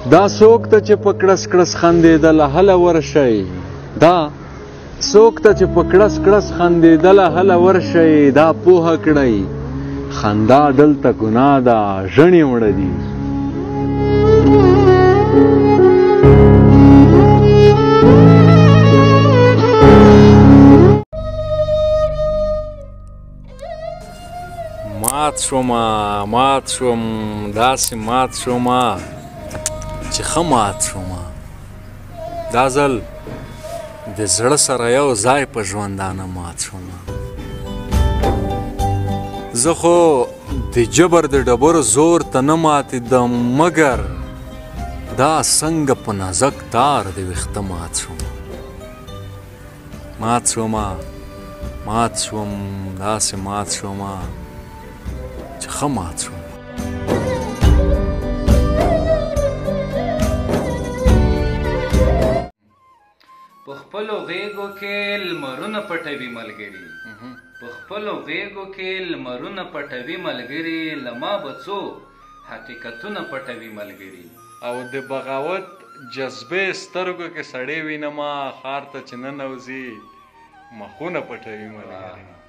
دا څوک ته چې په کړس کړس خندېدله هله ورشئ دا څوک ته چې په کړس کړس خندېدله هله ورشئ دا پوهه کړئ خندا دلته ګناه ده ژڼې مړه دي مات شوم داسې مات شوم چې ښه مات شوم دا ځل د زړه سره یو ځای په ژوندانه مات شوم زه خو د جبر د ډبرو زور ته نه ماتېدم مګر دا څنګه په نازک تار د ویښته مات شوم مات شوم داسې مات شوم چې ښه مات شوم په خپلو غېږو کې لمرونه پټوي ملګري په خپلو غېږو کې لمرونه پټوي ملګري له ما به څو حقیقتونه پټوي ملګري او د بغاوت جذبې سترګو کې سړې وینمه ښار ته چې ننوځي مخونه پټوي ملګري